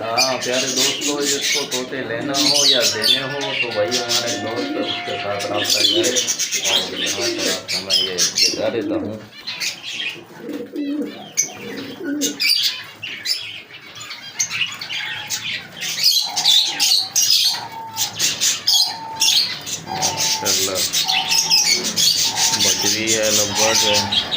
हाँ प्यारे दोस्तों, जिसको तोते लेना हो या देने हो तो वही हमारे दोस्त उसके साथ रब्ता करें। और यहाँ पर आपको मैं ये दिखा देता हूँ। माशाल्लाह बकरी है, लव्वर है।